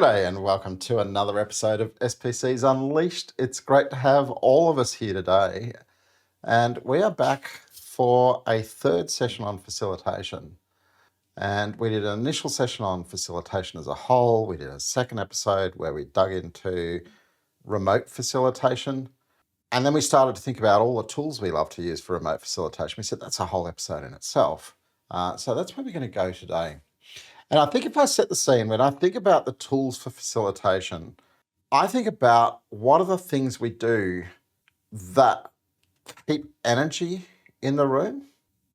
G'day and welcome to another episode of SPCs Unleashed. It's great to have all of us here today, and we are back for a third session on facilitation. And we did an initial session on facilitation as a whole. We did a second episode where we dug into remote facilitation. And then we started to think about all the tools we love to use for remote facilitation. We said that's a whole episode in itself. So that's where we're going to go today. And I think if I set the scene, when I think about the tools for facilitation, I think about what are the things we do that keep energy in the room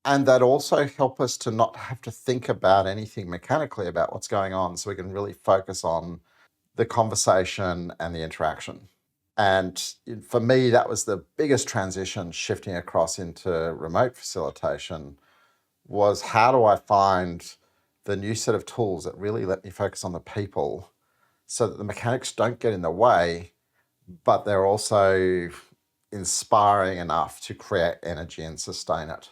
and that also help us to not have to think about anything mechanically about what's going on, so we can really focus on the conversation and the interaction. And for me, that was the biggest transition shifting across into remote facilitation was how do I find the new set of tools that really let me focus on the people so that the mechanics don't get in the way, but they're also inspiring enough to create energy and sustain it.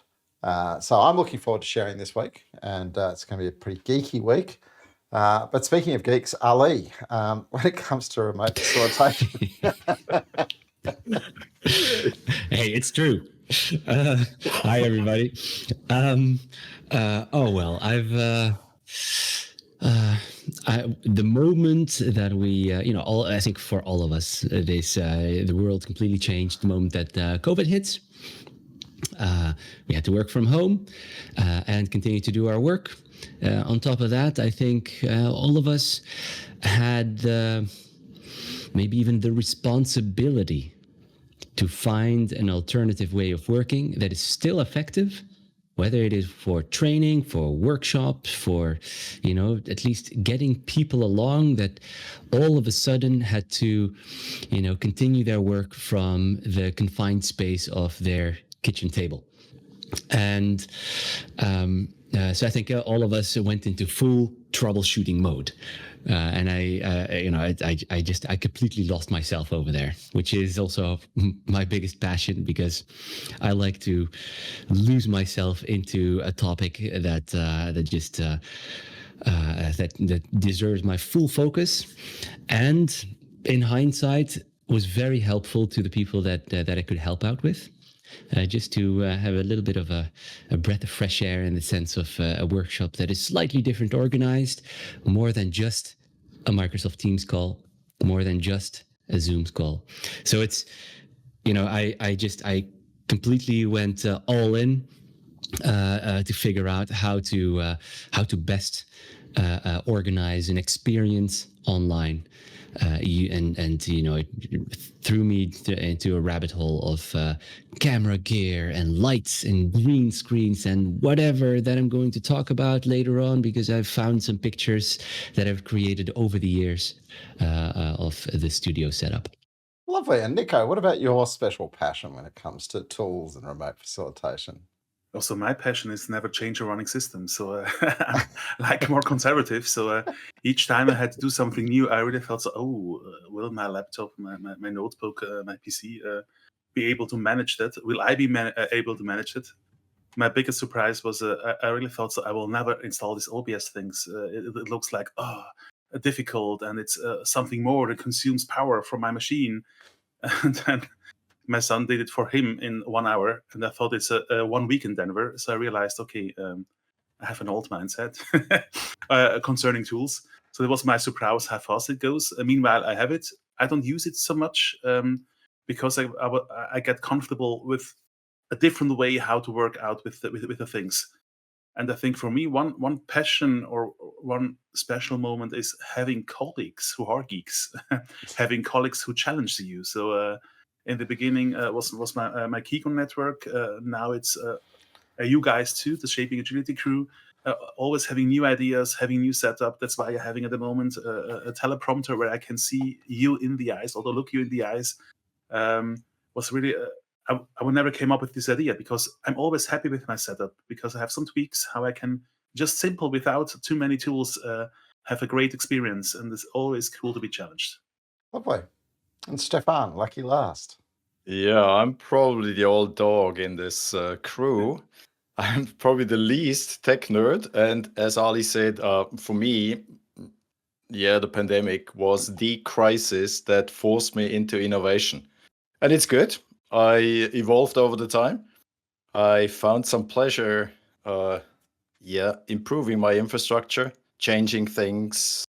So I'm looking forward to sharing this week, and it's going to be a pretty geeky week. But speaking of geeks, Ali, when it comes to remote facilitation... Hey, it's true. Hi, everybody. The moment that we, I think for all of us, the world completely changed the moment that COVID hits. We had to work from home and continue to do our work. On top of that, I think all of us had maybe even the responsibility to find an alternative way of working that is still effective, whether it is for training, for workshops, for, at least getting people along that all of a sudden had to, continue their work from the confined space of their kitchen table. And so I think all of us went into full troubleshooting mode. And I completely lost myself over there, which is also my biggest passion, because I like to lose myself into a topic that deserves my full focus, and in hindsight was very helpful to the people that I could help out with. Just to have a little bit of a breath of fresh air in the sense of a workshop that is slightly different organized, more than just a Microsoft Teams call, more than just a Zoom call. So it's, I completely went all in to figure out how to best organize an experience online. It threw me into a rabbit hole of camera gear and lights and green screens and whatever that I'm going to talk about later on, because I've found some pictures that I've created over the years of the studio setup. Lovely. And Niko, what about your special passion when it comes to tools and remote facilitation? Also, my passion is never change a running system. So I'm like more conservative. So each time I had to do something new, I really felt, will my laptop, my notebook, my PC be able to manage that? Will I be able to manage it? My biggest surprise was I really thought, I will never install these OBS things. It looks like, difficult, and it's something more that consumes power from my machine. And then my son did it for him in 1 hour, and I thought it's a 1 week in Denver. So I realized, I have an old mindset concerning tools. So it was my surprise how fast it goes. Meanwhile, I have it. I don't use it so much because I get comfortable with a different way how to work out with the things. And I think for me, one passion or one special moment is having colleagues who are geeks, having colleagues who challenge you. So in the beginning was my Keycon network. Now it's you guys too, the Shaping Agility crew, always having new ideas, having new setup. That's why you're having at the moment a teleprompter where I can see you in the eyes, although look you in the eyes. Was really, I would never came up with this idea, because I'm always happy with my setup, because I have some tweaks how I can just simple without too many tools have a great experience, and it's always cool to be challenged. Lovely. And Stephan, lucky last. Yeah, I'm probably the old dog in this crew. I'm probably the least tech nerd. And as Ali said, for me, the pandemic was the crisis that forced me into innovation. And it's good. I evolved over the time. I found some pleasure, improving my infrastructure, changing things,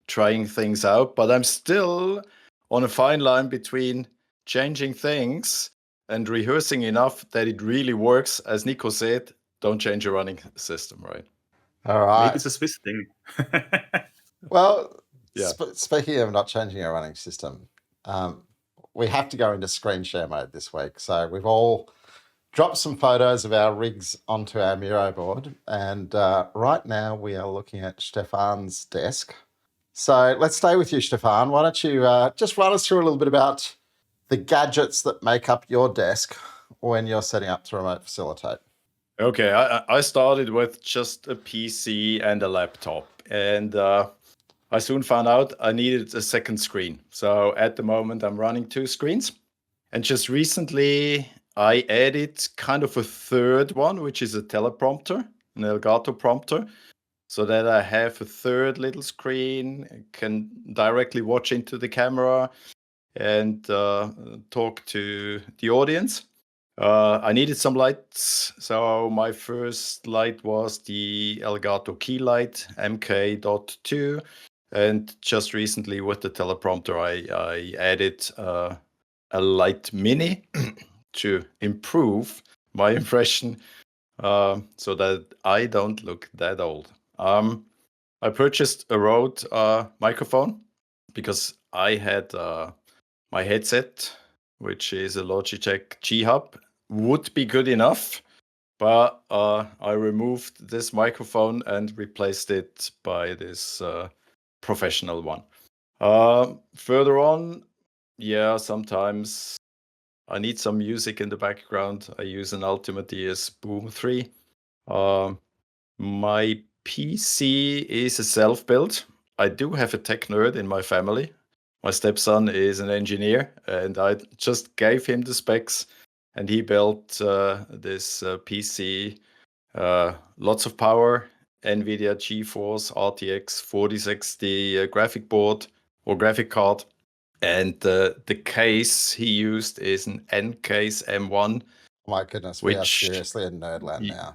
trying things out. But I'm still on a fine line between changing things and rehearsing enough that it really works. As Niko said, don't change your running system, right? All right. Maybe it's a Swiss thing. Well, Yeah. speaking of not changing our running system, we have to go into screen share mode this week. So we've all dropped some photos of our rigs onto our Miro board. And right now we are looking at Stephan's desk. So let's stay with you, Stephan. Why don't you just run us through a little bit about the gadgets that make up your desk when you're setting up to remote facilitate. Okay, I started with just a PC and a laptop, and I soon found out I needed a second screen. So at the moment, I'm running 2 screens. And just recently, I added kind of a third one, which is a teleprompter, an Elgato prompter, so that I have a third little screen, can directly watch into the camera and talk to the audience. I needed some lights, so my first light was the Elgato key light MK.2, and just recently with the teleprompter I added a light mini to improve my impression, so that I don't look that old. I purchased a Rode microphone because I had my headset, which is a Logitech G Hub, would be good enough, but I removed this microphone and replaced it by this professional one. Further on, sometimes I need some music in the background. I use an Ultimate ES Boom 3. My PC is a self-build. I do have a tech nerd in my family. My stepson is an engineer, and I just gave him the specs, and he built this PC. Lots of power, NVIDIA GeForce RTX 4060 graphic board or graphic card. And the case he used is an N-Case M1. My goodness, we are Which- seriously in nerdland now.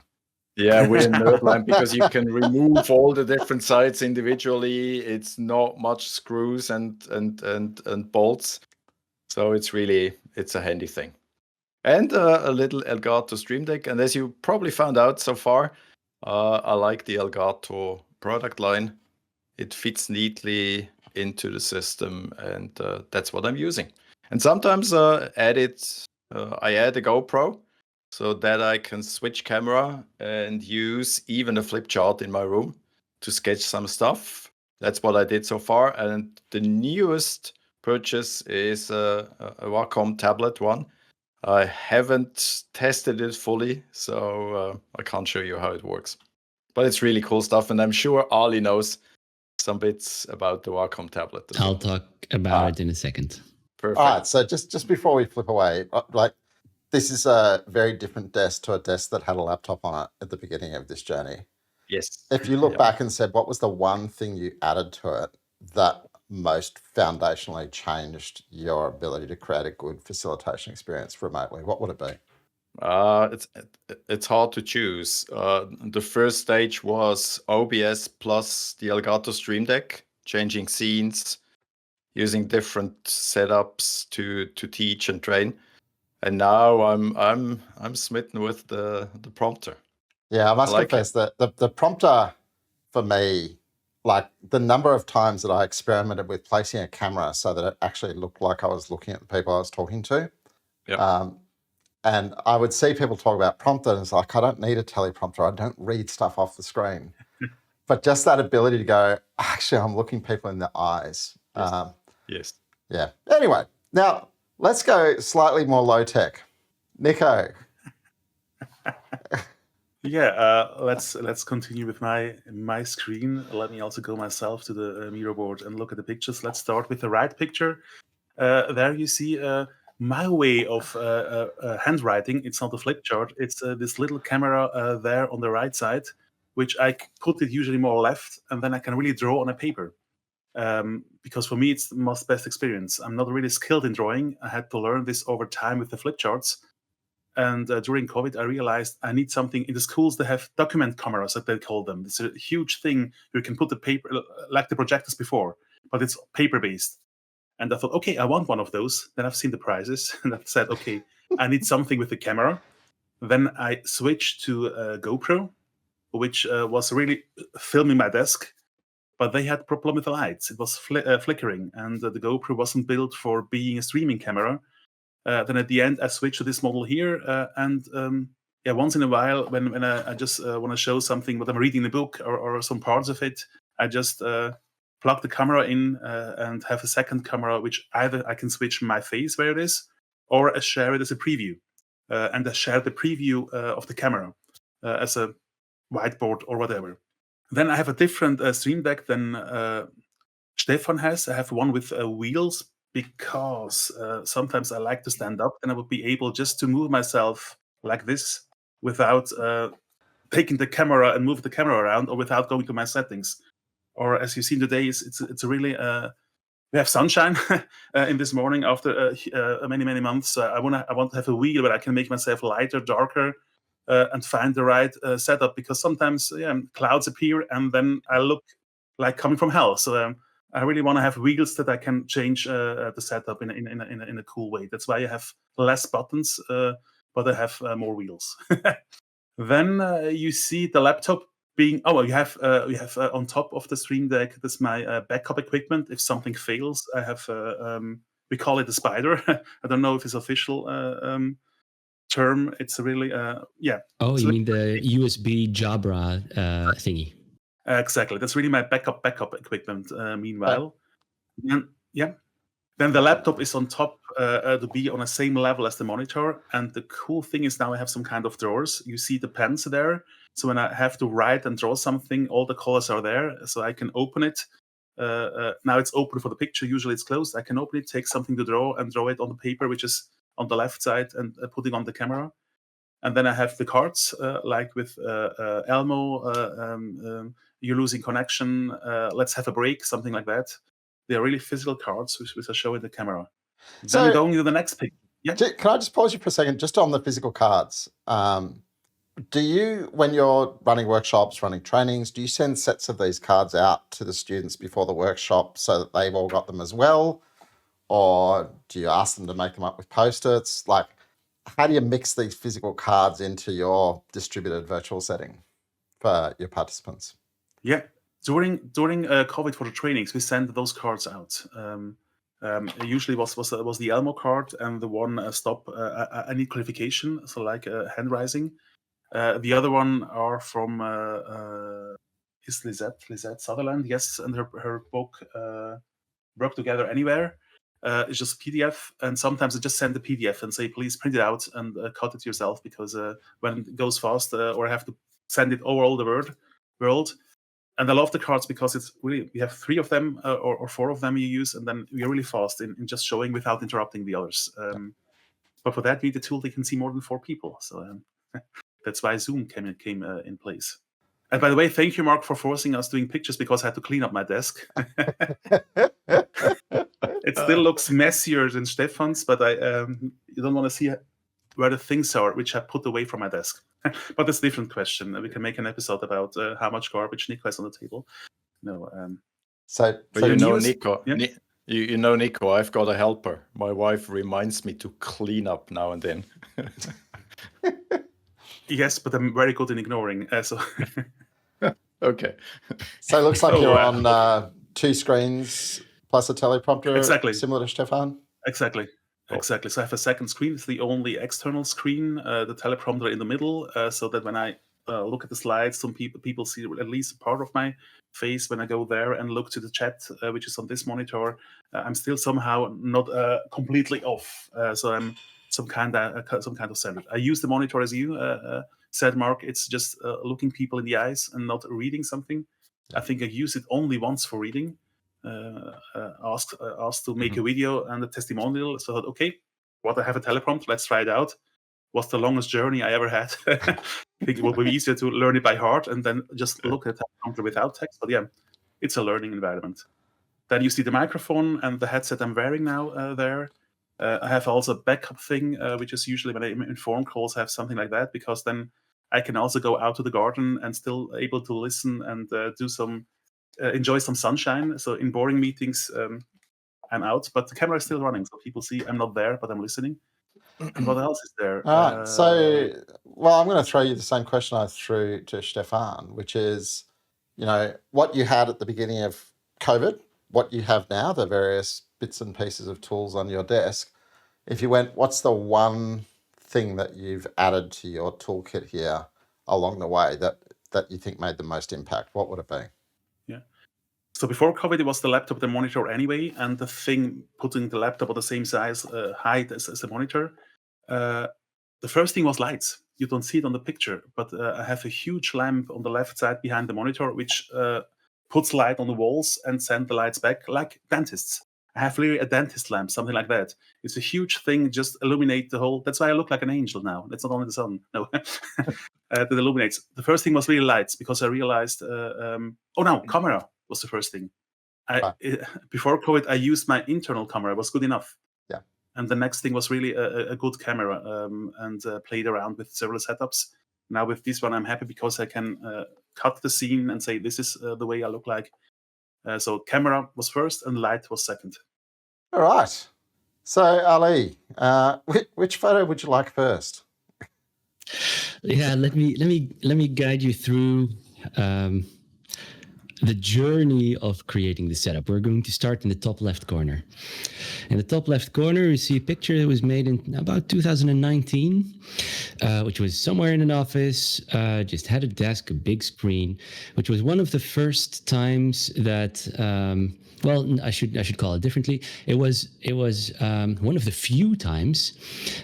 Yeah, we're in Nerdland because you can remove all the different sides individually. It's not much screws and bolts. So it's a handy thing. And a little Elgato Stream Deck. And as you probably found out so far, I like the Elgato product line. It fits neatly into the system, and that's what I'm using. And sometimes I add a GoPro so that I can switch camera and use even a flip chart in my room to sketch some stuff. That's what I did so far. And the newest purchase is a Wacom tablet one. I haven't tested it fully, so I can't show you how it works. But it's really cool stuff, and I'm sure Ali knows some bits about the Wacom tablet as I'll well. talk about it in a second. Perfect. All right, so just before we flip away, this is a very different desk to a desk that had a laptop on it at the beginning of this journey. Yes. If you look back and said, what was the one thing you added to it that most foundationally changed your ability to create a good facilitation experience remotely, what would it be? It's hard to choose. The first stage was OBS plus the Elgato Stream Deck, changing scenes, using different setups to teach and train. And now I'm smitten with the prompter. Yeah, I must like confess that the prompter for me, like the number of times that I experimented with placing a camera so that it actually looked like I was looking at the people I was talking to. Yeah. And I would see people talk about prompter, and it's like, I don't need a teleprompter. I don't read stuff off the screen. But just that ability to go, actually, I'm looking people in the eyes. Yes. Yes. Yeah. Anyway, now let's go slightly more low tech. Niko. Let's continue with my screen. Let me also go myself to the Miro board and look at the pictures. Let's start with the right picture. There you see my way of handwriting. It's not a flip chart. It's this little camera there on the right side, which I put it usually more left, and then I can really draw on a paper. because for me it's the most best experience. I'm not really skilled in drawing. I had to learn this over time with the flip charts. And during COVID, I realized I need something. In the schools, they have document cameras, that they call them. It's a huge thing. You can put the paper, like the projectors before, but it's paper-based. And I thought, okay, I want one of those. Then I've seen the prices, and I've said, okay, I need something with the camera. Then I switched to GoPro, which was really filming my desk. But they had problem with the lights. It was flickering, and the GoPro wasn't built for being a streaming camera. Then at the end, I switched to this model here, and once in a while, when I just want to show something, what I'm reading in the book or some parts of it, I just plug the camera in and have a second camera, which either I can switch my face where it is, or I share it as a preview, and I share the preview of the camera as a whiteboard or whatever. Then I have a different stream deck than Stephan has. I have one with wheels, because sometimes I like to stand up, and I would be able just to move myself like this without taking the camera and move the camera around, or without going to my settings. Or as you've seen today, it's a really we have sunshine in this morning after many months. I want to have a wheel where I can make myself lighter, darker, and find the right setup, because sometimes clouds appear and then I look like coming from hell. So I really want to have wheels that I can change the setup in a cool way. That's why I have less buttons, but I have more wheels. Then you see the laptop being. Oh, we have on top of the stream deck. That's my backup equipment. If something fails, I have. We call it a spider. I don't know if it's official term. It's really yeah. Oh, So you mean the USB Jabra thingy? Exactly. That's really my backup equipment. Meanwhile, then the laptop is on top to be on the same level as the monitor. And the cool thing is now I have some kind of drawers. You see the pens there. So when I have to write and draw something, all the colors are there. So I can open it. Now it's open for the picture. Usually it's closed. I can open it, take something to draw, and draw it on the paper, which is on the left side, and put it on the camera. And then I have the cards, like with Elmo, you're losing connection, let's have a break, something like that. They're really physical cards, which I show in the camera. So- Then going to the next picture. Yeah. Can I just pause you for a second, just on the physical cards? Do you, when you're running workshops, running trainings, do you send sets of these cards out to the students before the workshop so that they've all got them as well? Or do you ask them to make them up with Post-its? Like, how do you mix these physical cards into your distributed virtual setting for your participants? Yeah. During COVID for the trainings, we sent those cards out. Usually was the Elmo card, and the one stop. I need clarification, so like hand raising. The other one are from is Lisette Sutherland, yes, and her book Work Together Anywhere. It's just PDF, and sometimes I just send the PDF and say, please print it out and cut it yourself, because when it goes fast, or I have to send it over all the world. And I love the cards because it's really, we have 3 of them or 4 of them you use, and then we're really fast in just showing without interrupting the others. But for that, we need a tool that can see more than 4 people. So that's why Zoom came in place. And by the way, thank you, Mark, for forcing us doing pictures, because I had to clean up my desk. It still looks messier than Stephan's, but you don't want to see where the things are, which I put away from my desk. But that's a different question. We can make an episode about how much garbage Niko has on the table. No. So you know, news- Niko, yeah. you know, Niko, I've got a helper. My wife reminds me to clean up now and then. Yes, but I'm very good in ignoring. So Okay. So it looks like Oh, you're wow. on 2 screens plus a teleprompter, Exactly. similar to Stephan. Exactly. Oh. Exactly. So I have a second screen. It's the only external screen, the teleprompter in the middle, so that when I look at the slides, some people see at least part of my face. When I go there and look to the chat, which is on this monitor, I'm still somehow not completely off. So I'm some kind of centered. I use the monitor as you said, Mark. It's just looking people in the eyes and not reading something. I think I use it only once for reading. Asked to make a video and a testimonial. So I thought, okay, what, I have a teleprompter, let's try it out. Was the longest journey I ever had. I think it will be easier to learn it by heart and then just look at the teleprompter without text. But yeah, it's a learning environment. Then you see the microphone and the headset I'm wearing now there. I have also a backup thing, which is usually when I'm in phone calls, I have something like that, because then I can also go out to the garden and still able to listen and enjoy some sunshine. So in boring meetings, I'm out, but the camera is still running, so people see I'm not there, but I'm listening. And what else is there? All right. Well, I'm going to throw you the same question I threw to Stephan, which is, what you had at the beginning of COVID, what you have now, the various bits and pieces of tools on your desk. If you went, what's the one thing that you've added to your toolkit here along the way that you think made the most impact? What would it be? Yeah. So before COVID, it was the laptop, the monitor anyway, and the thing putting the laptop on the same size height as the monitor. The first thing was lights. You don't see it on the picture, but I have a huge lamp on the left side behind the monitor, which puts light on the walls and send the lights back like dentists. I have really a dentist lamp, something like that. It's a huge thing, just illuminate the whole. That's why I look like an angel now. That's not only the sun. No, that illuminates. The first thing was really lights, because I realized. Camera was the first thing. Before COVID, I used my internal camera. It was good enough. Yeah. And the next thing was really a good camera, and played around with several setups. Now with this one, I'm happy because I can cut the scene and say, this is the way I look like. So camera was first and light was second. All right. So Ali, which photo would you like first? Yeah, let me guide you through the journey of creating the setup. We're going to start in the top left corner. In the top left corner, you see a picture that was made in about 2019, which was somewhere in an office, just had a desk, a big screen, which was one of the first times that, I should call it differently. It was one of the few times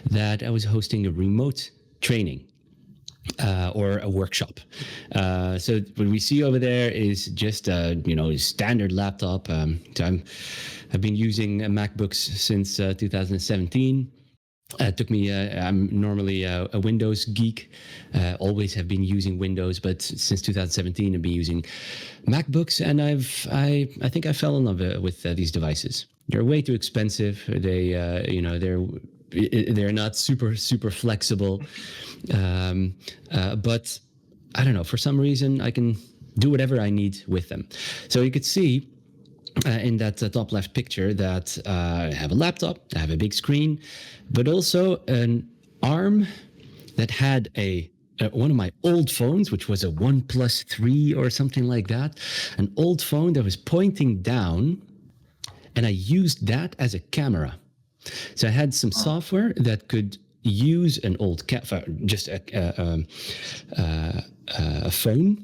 that I was hosting a remote training. Or a workshop. So what we see over there is just a standard laptop. So I've been using MacBooks since 2017. It took me. I'm normally a Windows geek. Always have been using Windows, but since 2017 I've been using MacBooks, and I think I fell in love with these devices. They're way too expensive. They're not super flexible, but I don't know, for some reason I can do whatever I need with them. So you could see in that top left picture that I have a laptop, I have a big screen, but also an arm that had one of my old phones, which was a OnePlus 3 or something like that, an old phone that was pointing down, and I used that as a camera. So I had some software that could use an old just a phone,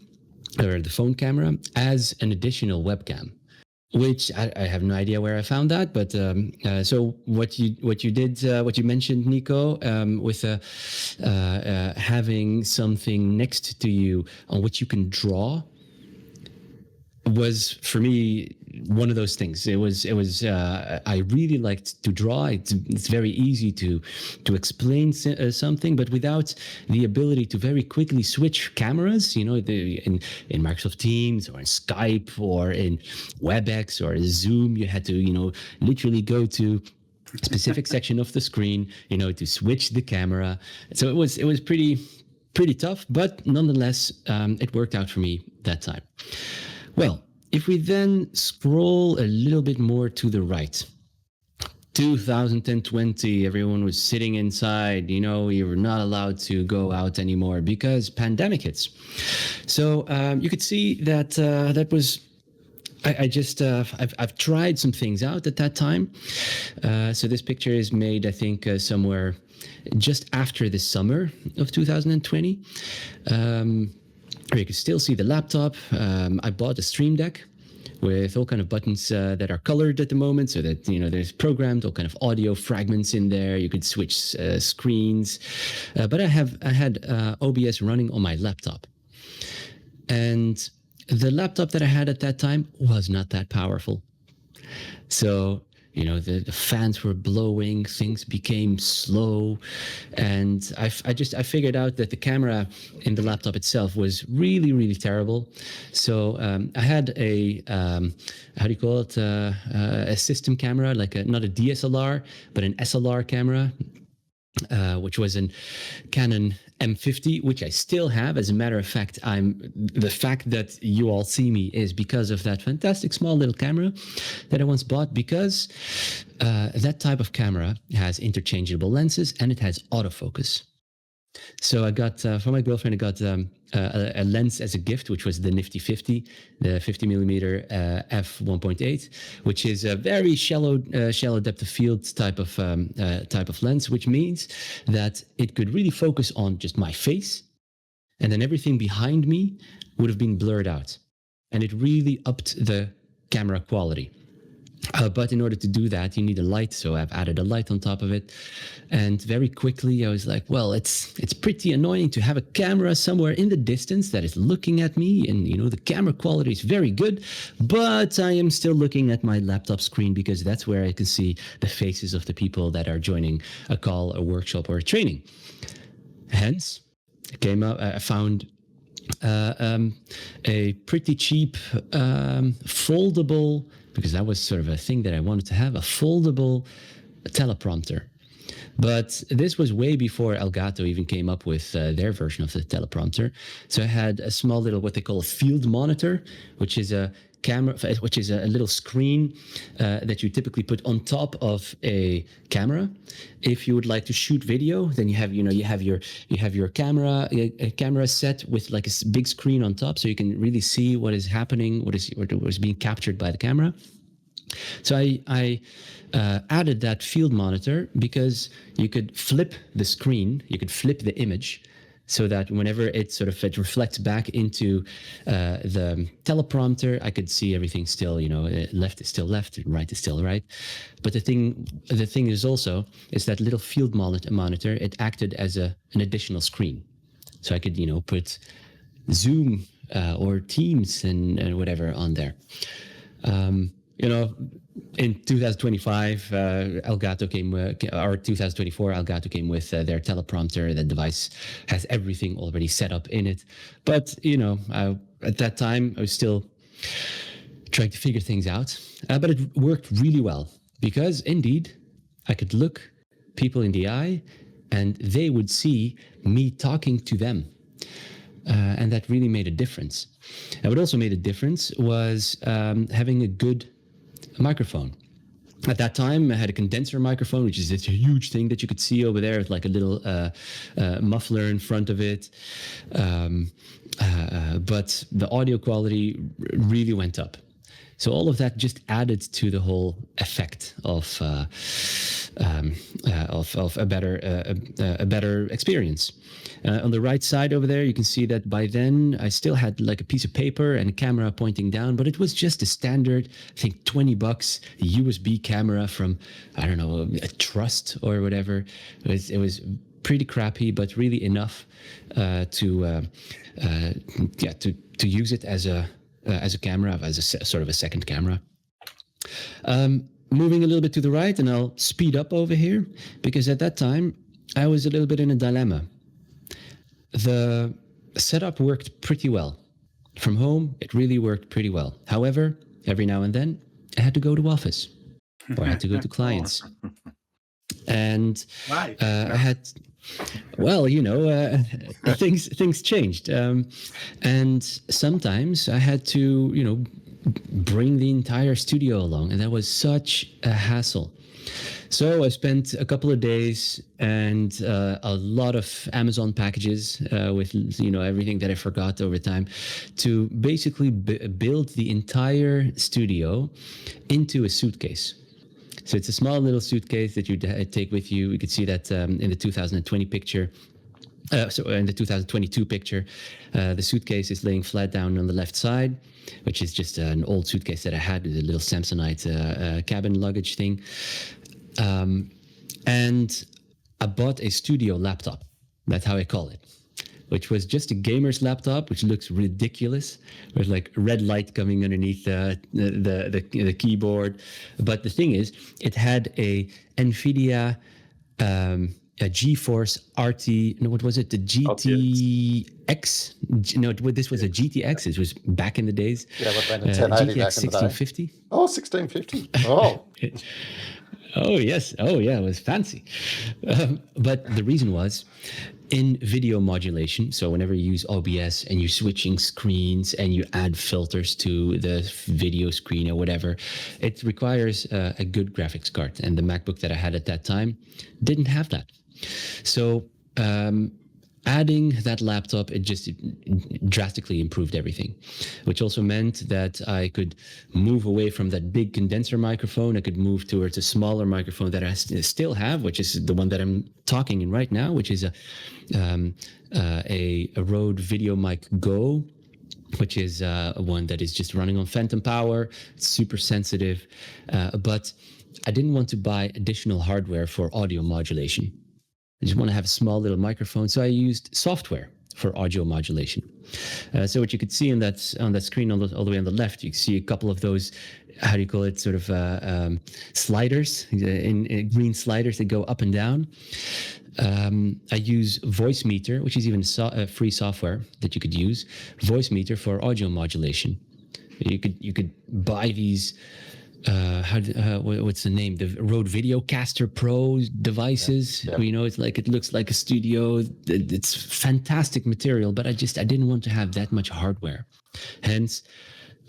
or the phone camera, as an additional webcam, which I have no idea where I found that. But so what you mentioned, Niko, with having something next to you on which you can draw, was for me one of those things. It was I really liked to draw. It's very easy to explain something, but without the ability to very quickly switch cameras, in Microsoft Teams or in Skype or in WebEx or Zoom, you had to literally go to a specific section of the screen to switch the camera. So it was pretty tough, but nonetheless it worked out for me that time. Well, if we then scroll a little bit more to the right, 2020, everyone was sitting inside. We were not allowed to go out anymore because pandemic hits. So you could see that that was. I've tried some things out at that time. So this picture is made, I think, somewhere just after the summer of 2020. You can still see the laptop. I bought a Stream Deck with all kind of buttons that are colored at the moment, so that there's programmed all kind of audio fragments in there. You could switch screens, but I had OBS running on my laptop, and the laptop that I had at that time was not that powerful. So The fans were blowing, things became slow, and I figured out that the camera in the laptop itself was really, really terrible. So I had a how do you call it, a system camera, like not a DSLR but an SLR camera, which was a Canon M50, which I still have. As a matter of fact, the fact that you all see me is because of that fantastic small little camera that I once bought, because that type of camera has interchangeable lenses and it has autofocus. So I got, for my girlfriend, I got a lens as a gift, which was the Nifty 50, the 50 millimeter f1.8, which is a very shallow depth of field type of lens, which means that it could really focus on just my face, and then everything behind me would have been blurred out, and it really upped the camera quality. But in order to do that, you need a light. So I've added a light on top of it. And very quickly, I was like, well, it's pretty annoying to have a camera somewhere in the distance that is looking at me. And, the camera quality is very good. But I am still looking at my laptop screen because that's where I can see the faces of the people that are joining a call, a workshop, or a training. Hence, I found a pretty cheap foldable, because that was sort of a thing that I wanted to have, a foldable teleprompter. But this was way before Elgato even came up with their version of the teleprompter. So I had a small little, what they call a field monitor, which is a camera, which is a little screen that you typically put on top of a camera. If you would like to shoot video, then you have your camera set with like a big screen on top, so you can really see what is happening, what is being captured by the camera. So I added that field monitor because you could flip the screen, you could flip the image, so that whenever it reflects back into the teleprompter, I could see everything still, left is still left, right is still right. But the thing is that little field monitor, it acted as an additional screen. So I could, put Zoom or Teams and whatever on there. In 2025, Elgato came, or 2024, Elgato came with their teleprompter. The device has everything already set up in it. But, at that time, I was still trying to figure things out. But it worked really well because, indeed, I could look people in the eye and they would see me talking to them. And that really made a difference. And what also made a difference was having a good microphone. At that time, I had a condenser microphone, which is this huge thing that you could see over there with like a little muffler in front of it. But the audio quality really went up. So all of that just added to the whole effect of a better experience. On the right side over there, you can see that by then I still had like a piece of paper and a camera pointing down, but it was just a standard, I think $20 USB camera from, I don't know, a Trust or whatever. It was pretty crappy, but really enough to use it as a camera, as a sort of a second camera. Moving a little bit to the right, and I'll speed up over here, because at that time, I was a little bit in a dilemma. The setup worked pretty well. From home, it really worked pretty well. However, every now and then, I had to go to office, or I had to go to clients. And Why? I had... Well, things changed. And sometimes I had to, bring the entire studio along. And that was such a hassle. So I spent a couple of days and a lot of Amazon packages with, everything that I forgot over time to basically build the entire studio into a suitcase. So it's a small little suitcase that you take with you. You could see that in the 2020 picture. In the 2022 picture, the suitcase is laying flat down on the left side, which is just an old suitcase that I had with a little Samsonite cabin luggage thing. And I bought a studio laptop. That's how I call it. which was just a gamer's laptop, which looks ridiculous, with like red light coming underneath the keyboard. But the thing is, it had a NVIDIA a GeForce RT. No, what was it? The GTX? No, this was a GTX. It was back in the days. Yeah, what then? A 1080 GTX back in the day. 1650. Oh, 1650. Oh. Oh, yes. Oh, yeah, it was fancy. But the reason was in video modulation. So whenever you use OBS and you're switching screens and you add filters to the video screen or whatever, it requires a good graphics card. And the MacBook that I had at that time didn't have that. So adding that laptop, it drastically improved everything, which also meant that I could move away from that big condenser microphone. I could move towards a smaller microphone that I still have, which is the one that I'm talking in right now, which is a Rode VideoMic Go, which is one that is just running on phantom power. It's super sensitive, but I didn't want to buy additional hardware for audio modulation. I just want to have a small little microphone, so I used software for audio modulation. So what you could see on that screen all the way on the left, you can see a couple of those, how do you call it, sort of sliders, in green sliders that go up and down. I use Voicemeeter, which is even free software that you could use. Voicemeeter for audio modulation. You could buy these. What's the name? The Rode Videocaster Pro devices. Yeah. You know, it looks like a studio. It's fantastic material, but I didn't want to have that much hardware. Hence,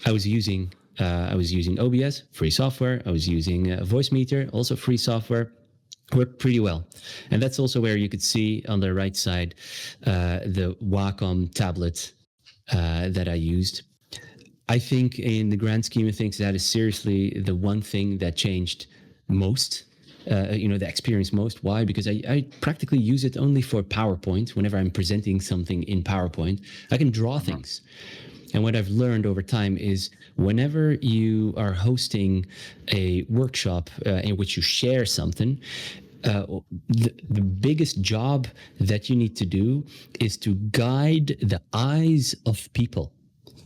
I was using OBS, free software. I was using Voicemeeter, also free software. Worked pretty well. And that's also where you could see on the right side the Wacom tablet that I used. I think in the grand scheme of things, that is seriously the one thing that changed most, the experience most. Why? Because I practically use it only for PowerPoint. Whenever I'm presenting something in PowerPoint, I can draw things. And what I've learned over time is whenever you are hosting a workshop in which you share something, the biggest job that you need to do is to guide the eyes of people.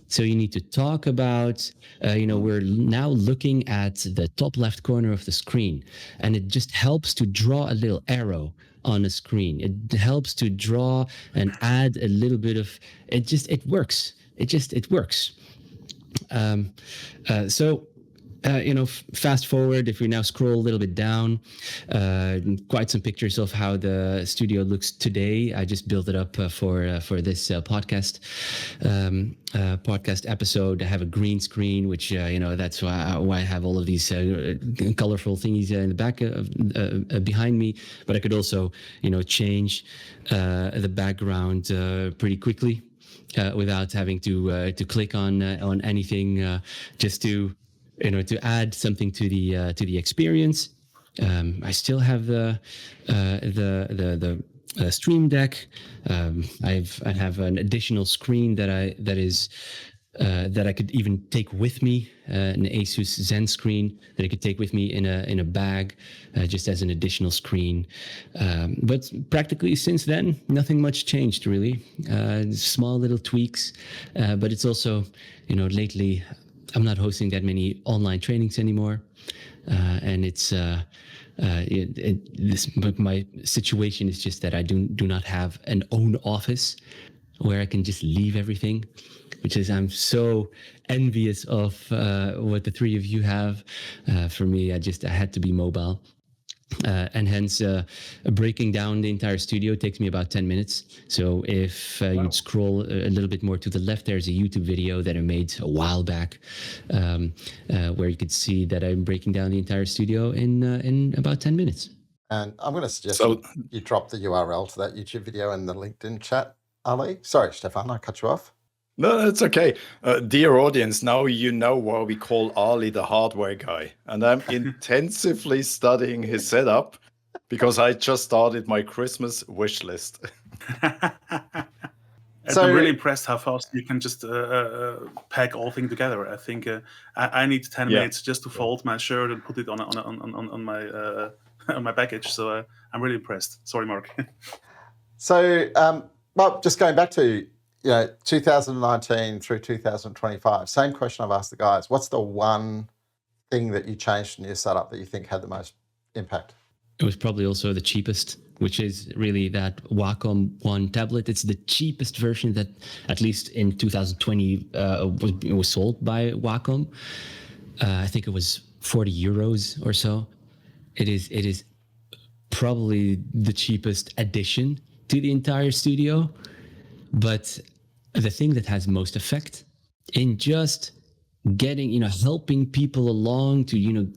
So you need to talk about, we're now looking at the top left corner of the screen, and it just helps to draw a little arrow on the screen. It helps to draw and add a little bit of, it works. It works. Fast forward, if we now scroll a little bit down, quite some pictures of how the studio looks today. I just built it up for this podcast episode. I have a green screen, which that's why I have all of these colorful thingies in the back behind me. But I could also change the background pretty quickly without having to click on anything, just to add something to the experience. I still have the Stream Deck. I have an additional screen that I could even take with me, an Asus Zen screen that I could take with me in a bag, just as an additional screen. But practically since then, nothing much changed really. Small little tweaks, but it's also lately, I'm not hosting that many online trainings anymore, and it's my situation is just that I do not have an own office where I can just leave everything, which is I'm so envious of what the three of you have. For me, I had to be mobile. And hence, breaking down the entire studio takes me about 10 minutes. So if you'd scroll a little bit more to the left, there's a YouTube video that I made a while back, where you could see that I'm breaking down the entire studio in about 10 minutes. And I'm going to suggest you drop the URL to that YouTube video in the LinkedIn chat, Ali. Sorry, Stephan, I cut you off. No, it's okay. Dear audience, now you know why we call Ali the hardware guy. And I'm intensively studying his setup because I just started my Christmas wish list. So, I'm really impressed how fast you can just pack all things together. I think I need 10 minutes just to fold my shirt and put it on my on my package. So I'm really impressed. Sorry, Mark. So Well, just going back to 2019 through 2025, same question I've asked the guys. What's the one thing that you changed in your setup that you think had the most impact? It was probably also the cheapest, which is really that Wacom One tablet. It's the cheapest version that, at least in 2020, was sold by Wacom. I think it was 40 euros or so. It is probably the cheapest addition to the entire studio. But the thing that has most effect in just getting, helping people along to,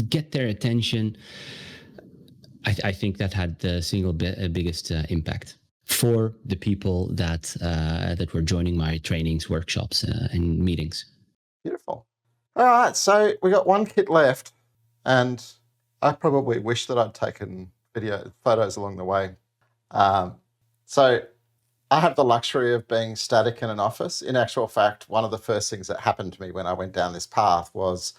get their attention, I think that had the single biggest impact for the people that were joining my trainings, workshops, and meetings. Beautiful. All right, so we got one kit left, and I probably wish that I'd taken photos along the way. So I have the luxury of being static in an office. In actual fact, one of the first things that happened to me when I went down this path was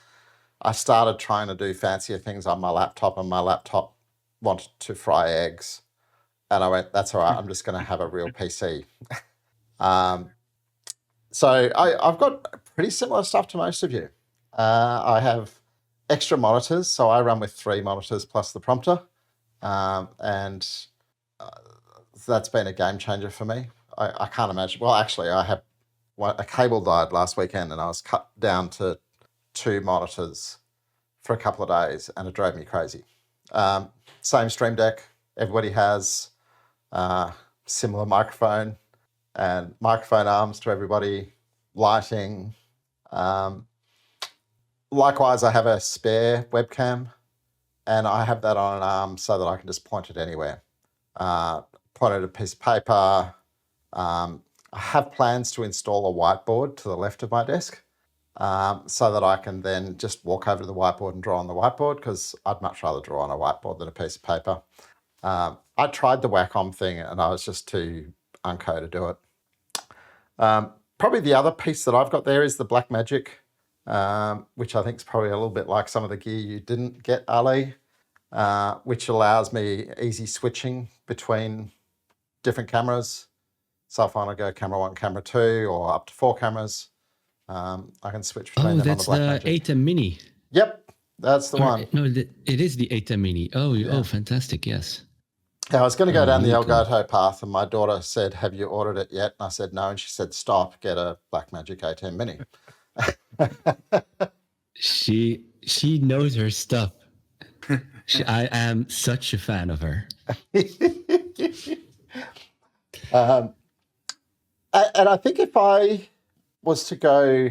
I started trying to do fancier things on my laptop, and my laptop wanted to fry eggs. And I went, that's all right, I'm just going to have a real PC. So I've got pretty similar stuff to most of you. I have extra monitors, so I run with 3 monitors plus the prompter. And that's been a game changer for me. I can't imagine. Well, actually, I have a cable died last weekend, and I was cut down to 2 monitors for a couple of days, and it drove me crazy. Same Stream Deck. Everybody has similar microphone and microphone arms to everybody, lighting. Likewise, I have a spare webcam, and I have that on an arm so that I can just point it anywhere. Point at a piece of paper. I have plans to install a whiteboard to the left of my desk, so that I can then just walk over to the whiteboard and draw on the whiteboard, because I'd much rather draw on a whiteboard than a piece of paper. I tried the Wacom thing, and I was just too unco to do it. Probably the other piece that I've got there is the Blackmagic, which I think is probably a little bit like some of the gear you didn't get, Ali, which allows me easy switching between different cameras. So if I want to go camera 1, camera 2, or up to 4 cameras, I can switch between them on the Blackmagic. Oh, that's the ATEM Mini. Yep, that's the one. No, it is the ATEM Mini. Oh, fantastic, yes. Yeah, I was going to go down the Elgato path, and my daughter said, have you ordered it yet? And I said, no. And she said, stop, get a Blackmagic ATEM Mini. She knows her stuff. I am such a fan of her. And I think if I was to go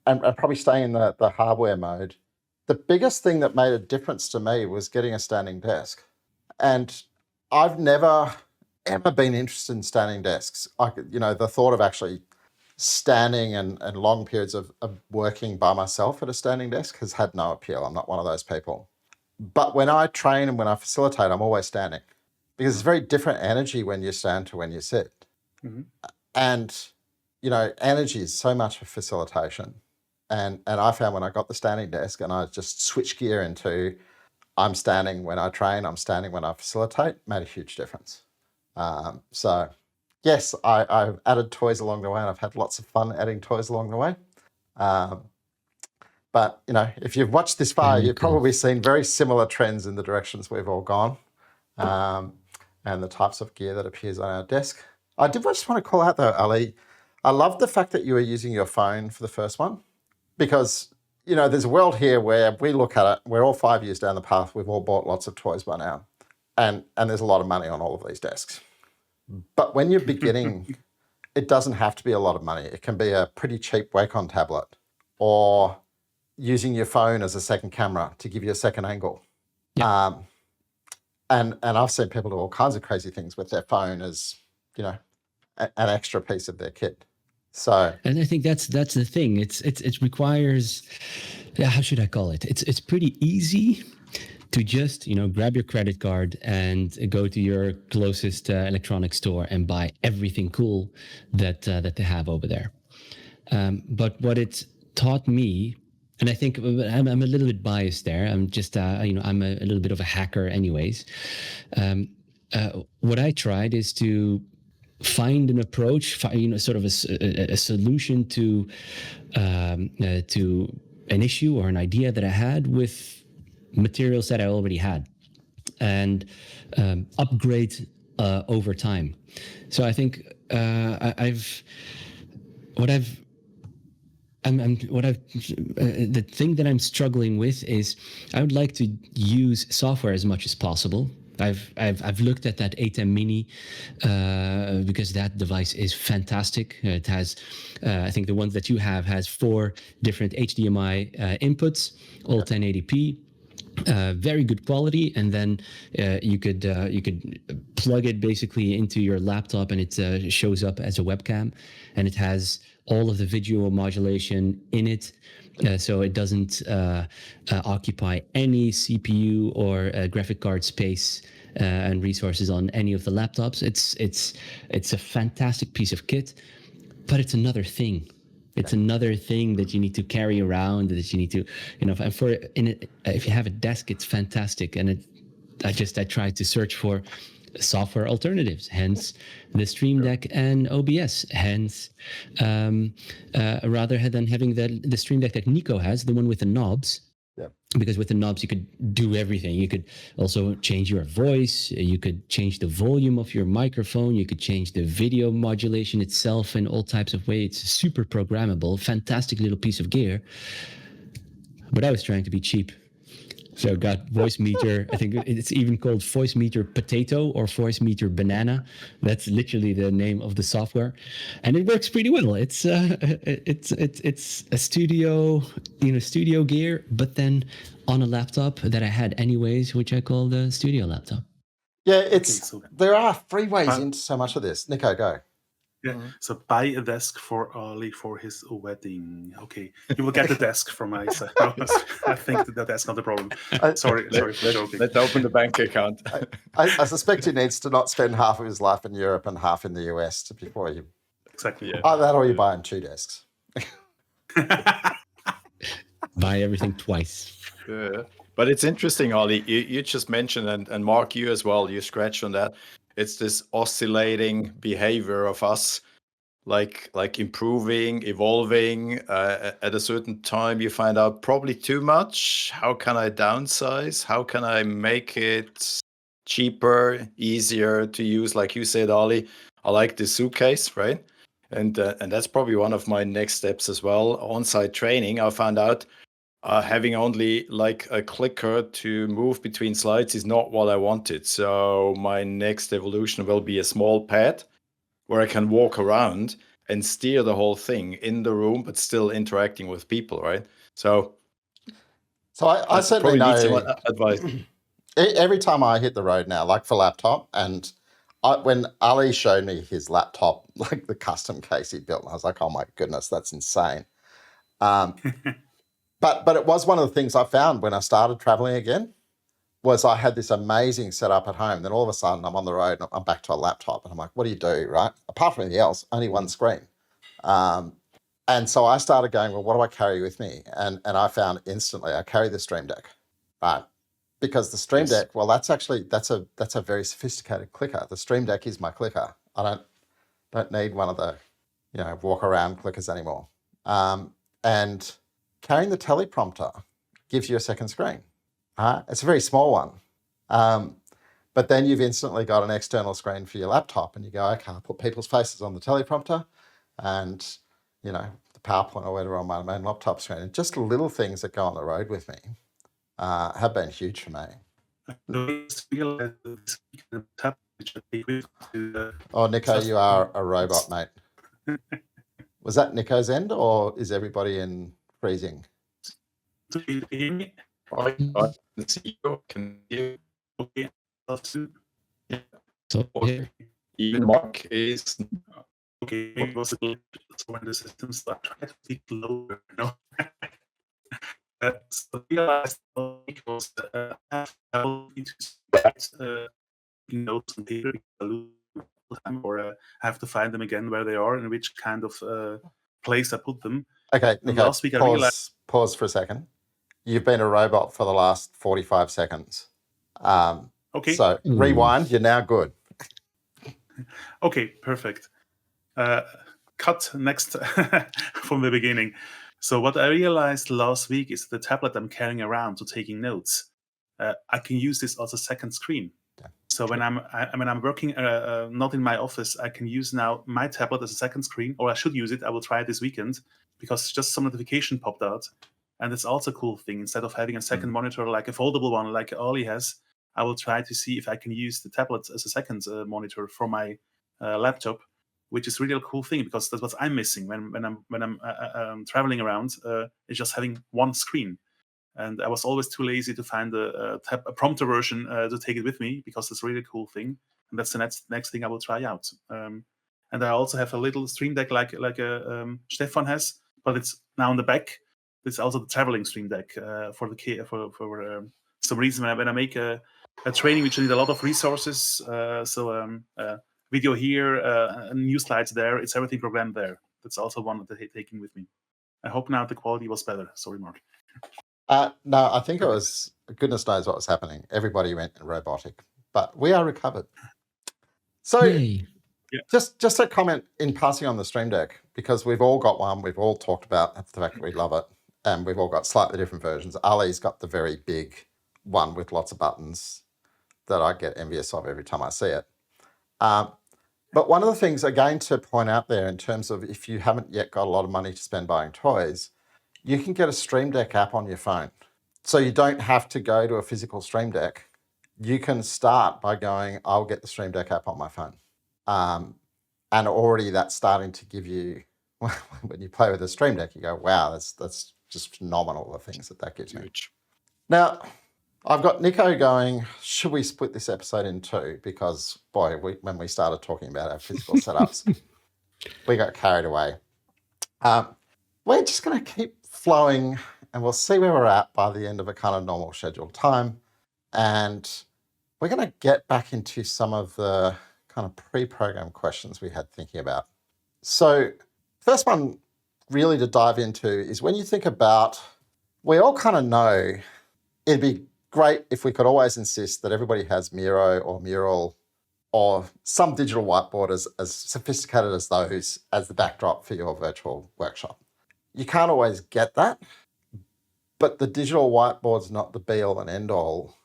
and probably stay in the hardware mode, the biggest thing that made a difference to me was getting a standing desk. And I've never, ever been interested in standing desks. The thought of actually standing and long periods of working by myself at a standing desk has had no appeal. I'm not one of those people. But when I train and when I facilitate, I'm always standing, because it's very different energy when you stand to when you sit. Mm-hmm. And, energy is so much for facilitation. And I found when I got the standing desk and I just switched gear into I'm standing when I train, I'm standing when I facilitate, made a huge difference. So, yes, I've added toys along the way, and I've had lots of fun adding toys along the way. But, if you've watched this far, you've probably seen very similar trends in the directions we've all gone, and the types of gear that appears on our desk. I just want to call out, though, Ali, I love the fact that you were using your phone for the first one, because, there's a world here where we look at it, we're all 5 years down the path, we've all bought lots of toys by now, and there's a lot of money on all of these desks. But when you're beginning, it doesn't have to be a lot of money. It can be a pretty cheap Wacom tablet, or using your phone as a second camera to give you a second angle. Yeah. And I've seen people do all kinds of crazy things with their phone as, an extra piece of their kit. So, and I think that's the thing. It requires, how should I call it? It's pretty easy to just, grab your credit card and go to your closest electronics store and buy everything cool that they have over there. But what it taught me, and I think I'm a little bit biased there. I'm just, I'm a little bit of a hacker anyways. What I tried is to find an approach, sort of a solution to an issue or an idea that I had with materials that I already had, and upgrade over time. So I think the thing that I'm struggling with is I would like to use software as much as possible. I've looked at that A10 Mini because that device is fantastic. It has, I think the ones that you have has 4 different HDMI inputs, all 1080p. Very good quality, and then you could plug it basically into your laptop, and it shows up as a webcam, and it has all of the video modulation in it, so it doesn't occupy any CPU or graphic card space and resources on any of the laptops. It's a fantastic piece of kit, but it's another thing. It's another thing that you need to carry around, that you need to, and if you have a desk, it's fantastic. And I tried to search for software alternatives, hence the Stream Deck and OBS, hence rather than having the Stream Deck that Niko has, the one with the knobs. Because with the knobs, you could do everything. You could also change your voice. You could change the volume of your microphone. You could change the video modulation itself in all types of ways. It's super programmable, fantastic little piece of gear. But I was trying to be cheap. So I got Voice Meter. I think it's even called Voice Meter Potato or Voice Meter Banana. That's literally the name of the software, and it works pretty well. It's a studio gear, but then on a laptop that I had anyways, which I call the studio laptop. Yeah, there are 3 ways into so much of this. Niko, go. Yeah. So buy a desk for Ali for his wedding. Okay, you will get the desk from my side. I think that's not the problem. Sorry for joking. Let's open the bank account. I suspect he needs to not spend half of his life in Europe and half in the US before you. Exactly. Yeah. That, or you buy him 2 desks. Buy everything twice. Yeah. But it's interesting, Ali. You just mentioned, and Mark, you as well. You scratched on that. It's this oscillating behavior of us, like improving, evolving. At a certain time, you find out probably too much. How can I downsize? How can I make it cheaper, easier to use? Like you said, Ali, I like the suitcase, right? And that's probably one of my next steps as well. On-site training, I found out having only like a clicker to move between slides is not what I wanted. So my next evolution will be a small pad where I can walk around and steer the whole thing in the room, but still interacting with people, right? So I certainly know need some advice. Every time I hit the road now, like for laptop, and when Ali showed me his laptop, like the custom case he built, I was like, oh my goodness, that's insane. But it was one of the things I found when I started traveling again, was I had this amazing setup at home. Then all of a sudden I'm on the road and I'm back to a laptop and I'm like, what do you do, right? Apart from anything else, only one screen. And so I started going, well, what do I carry with me? And I found instantly I carry the Stream Deck, right? Because the Stream Deck, well, that's a very sophisticated clicker. The Stream Deck is my clicker. I don't need one of the, walk around clickers anymore. And carrying the teleprompter gives you a second screen. It's a very small one. But then you've instantly got an external screen for your laptop and you go, okay, I'll put people's faces on the teleprompter and, the PowerPoint or whatever on my main laptop screen. And just little things that go on the road with me have been huge for me. Oh, Niko, you are a robot, mate. Was that Niko's end or is everybody in freezing? Do you hear me? I can see you. Can you? Okay. Yeah. So even Mark is okay. It was so when the system started trying to speak lower, so realized it was notes on paper or have to find them again where they are and which kind of place I put them. Okay, Niko, last week I realized... pause for a second. You've been a robot for the last 45 seconds. Okay. So rewind, you're now good. Okay, perfect. Cut next from the beginning. So what I realized last week is the tablet I'm carrying around to taking notes. I can use this as a second screen. So when I'm working not in my office, I can use now my tablet as a second screen, or I should use it. I will try it this weekend because just some notification popped out, and it's also a cool thing. Instead of having a second monitor like a foldable one like Ollie has, I will try to see if I can use the tablet as a second monitor for my laptop, which is really a cool thing because that's what I'm missing when I'm traveling around. Is just having one screen. And I was always too lazy to find a prompter version to take it with me because it's really a cool thing. And that's the next thing I will try out. And I also have a little Stream Deck like Stephan has, but it's now on the back. It's also the traveling Stream Deck for some reason when I make a training which need a lot of resources. Video here, new slides there. It's everything programmed there. That's also one that I'm taking with me. I hope now the quality was better. Sorry, Mark. No, I think it was, goodness knows what was happening. Everybody went robotic, but we are recovered. So Yay. just a comment in passing on the Stream Deck, because we've all got one. We've all talked about the fact that we love it, and we've all got slightly different versions. Ali's got the very big one with lots of buttons that I get envious of every time I see it. But one of the things, again, to point out there in terms of if you haven't yet got a lot of money to spend buying toys, you can get a Stream Deck app on your phone. So you don't have to go to a physical Stream Deck. You can start by going, I'll get the Stream Deck app on my phone. And already that's starting to give you, when you play with the Stream Deck, you go, wow, that's just phenomenal, the things that gives me. Now, I've got Niko going, should we split this episode in two? Because, boy, when we started talking about our physical setups, we got carried away. We're just going to keep flowing, and we'll see where we're at by the end of a kind of normal scheduled time. And we're going to get back into some of the kind of pre-programmed questions we had thinking about. So first one really to dive into is when you think about, we all kind of know it'd be great if we could always insist that everybody has Miro or Mural or some digital whiteboard as sophisticated as those as the backdrop for your virtual workshop. You can't always get that, but the digital whiteboard's not the be-all and end-all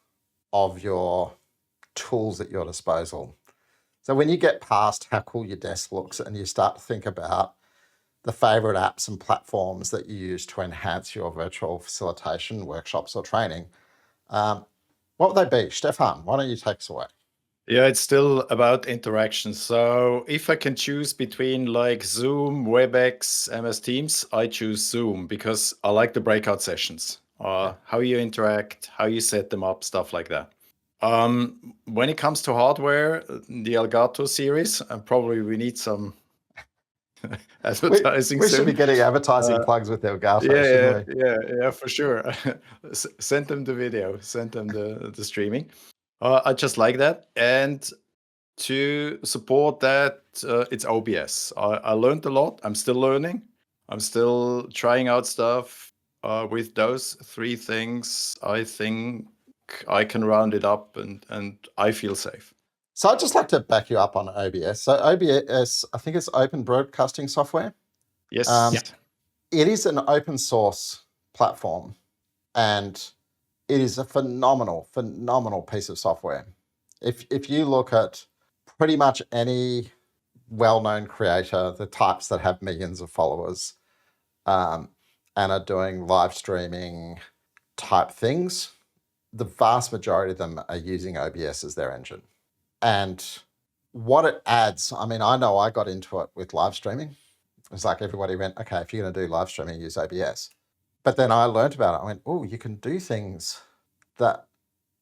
of your tools at your disposal. So when you get past how cool your desk looks and you start to think about the favorite apps and platforms that you use to enhance your virtual facilitation workshops or training, what would they be? Stephan, why don't you take us away? Yeah, it's still about interaction. So if I can choose between like Zoom, WebEx, MS Teams, I choose Zoom because I like the breakout sessions. How you interact, how you set them up, stuff like that. When it comes to hardware, the Elgato series, probably we need some advertising. We should be getting advertising plugs with Elgato. Yeah, for sure. Send them the video, send them the streaming. I just like that. And to support that, it's OBS. I learned a lot. I'm still learning. I'm still trying out stuff. With those three things, I think I can round it up and I feel safe. So I'd just like to back you up on OBS. So OBS, I think it's open broadcasting software. Yes. It is an open source platform, and it is a phenomenal piece of software. If you look at pretty much any well-known creator, the types that have millions of followers and are doing live streaming type things, the vast majority of them are using OBS as their engine. And what it adds, I mean, I know I got into it with live streaming. It's like everybody went, okay, if you're going to do live streaming, use OBS. But then I learned about it. I went, oh, you can do things that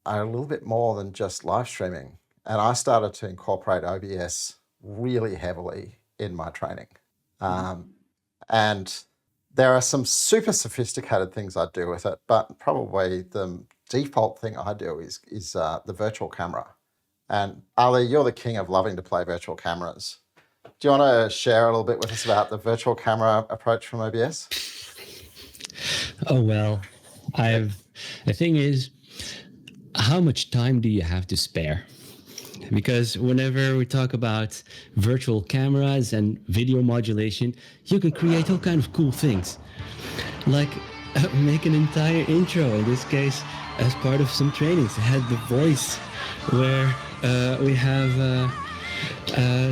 are a little bit more than just live streaming. And I started to incorporate OBS really heavily in my training. And there are some super sophisticated things I do with it, but probably the default thing I do is the virtual camera. And Ali, you're the king of loving to play virtual cameras. Do you want to share a little bit with us about the virtual camera approach from OBS? Oh, well, the thing is, how much time do you have to spare? because whenever we talk about virtual cameras and video modulation, you can create all kind of cool things, like make an entire intro. In this case, as part of some trainings, I had the voice where we have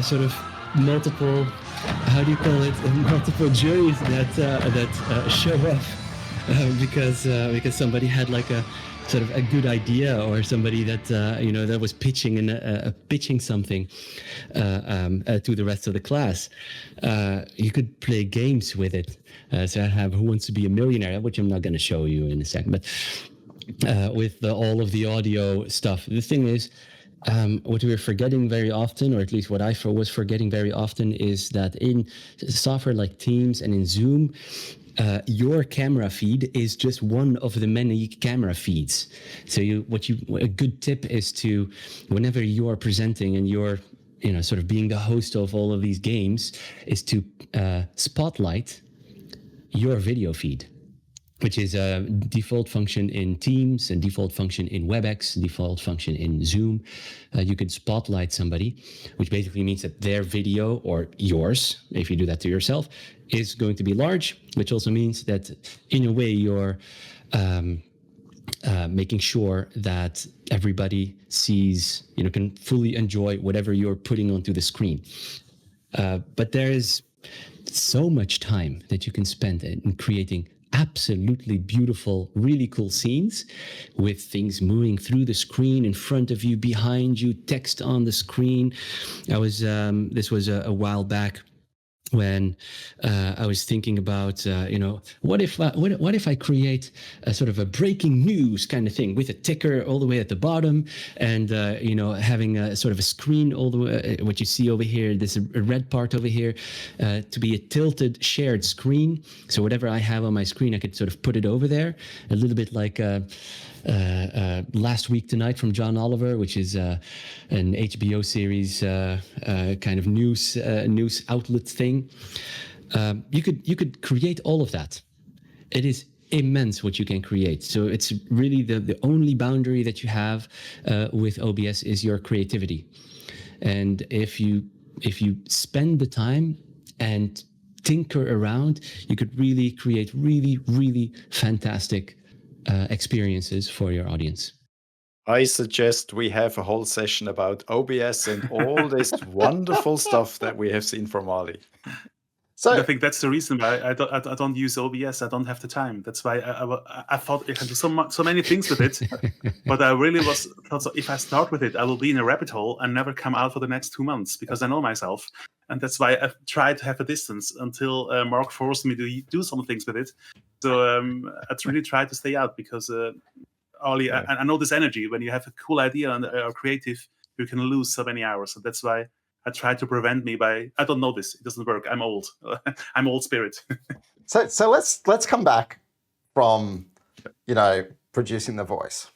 sort of multiple, how do you call it, multiple juries that show up because somebody had like a sort of a good idea, or somebody that that was pitching and pitching something to the rest of the class. You could play games with it. So I have Who Wants to Be a Millionaire, which I'm not going to show you in a second, but with all of the audio stuff. The thing is, what we're forgetting very often, or at least what I was forgetting very often, is that in software like Teams and in Zoom, your camera feed is just one of the many camera feeds. So a good tip is to, whenever you are presenting and you're sort of being the host of all of these games, is to spotlight your video feed, which is a default function in Teams, and default function in WebEx, default function in Zoom. You could spotlight somebody, which basically means that their video, or yours, if you do that to yourself, is going to be large, which also means that in a way you're making sure that everybody sees, can fully enjoy whatever you're putting onto the screen. But there is so much time that you can spend in creating absolutely beautiful, really cool scenes with things moving through the screen, in front of you, behind you, text on the screen. This was a while back when I was thinking about, what if I create a sort of a breaking news kind of thing with a ticker all the way at the bottom, and having a sort of a screen all the way, what you see over here, this red part over here, to be a tilted shared screen. So whatever I have on my screen, I could sort of put it over there, a little bit like Last Week Tonight from John Oliver, which is an HBO series, kind of news outlet thing. You could create all of that. It is immense what you can create. So it's really the only boundary that you have with OBS is your creativity. And if you spend the time and tinker around, you could really create really, really fantastic experiences for your audience. I suggest we have a whole session about OBS and all this wonderful stuff that we have seen from Ali. So I think that's the reason why I don't use OBS. I don't have the time. That's why I thought I can do so many things with it. But I really thought, so if I start with it, I will be in a rabbit hole and never come out for the next 2 months, because I know myself. And that's why I've tried to have a distance until Mark forced me to do some things with it. So I really tried to stay out, because Ali, I know this energy. When you have a cool idea and are creative, you can lose so many hours. So that's why I try to prevent me by, I don't know this. It doesn't work. I'm old. I'm old spirit. So let's come back from, producing the voice.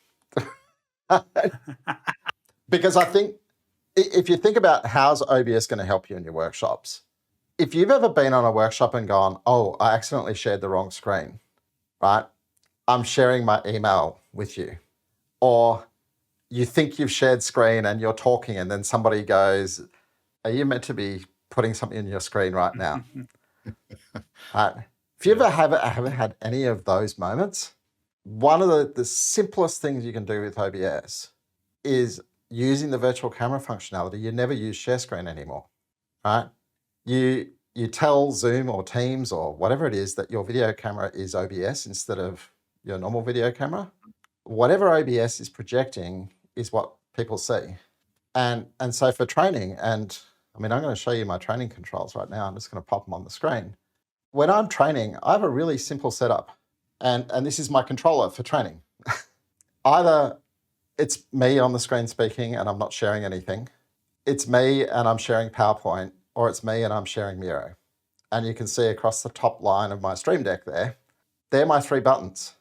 Because I think if you think about how's OBS going to help you in your workshops, if you've ever been on a workshop and gone, oh, I accidentally shared the wrong screen, right? I'm sharing my email with you. Or you think you've shared screen and you're talking, and then somebody goes, are you meant to be putting something in your screen right now? If you ever haven't had any of those moments, one of the simplest things you can do with OBS is using the virtual camera functionality. You never use share screen anymore, right? You tell Zoom or Teams or whatever it is that your video camera is OBS instead of your normal video camera. Whatever OBS is projecting is what people see. And so for training, and I'm going to show you my training controls right now. I'm just going to pop them on the screen. When I'm training, I have a really simple setup. And this is my controller for training. Either it's me on the screen speaking and I'm not sharing anything. It's me and I'm sharing PowerPoint, or it's me and I'm sharing Miro. And you can see across the top line of my Stream Deck there, they're my 3 buttons.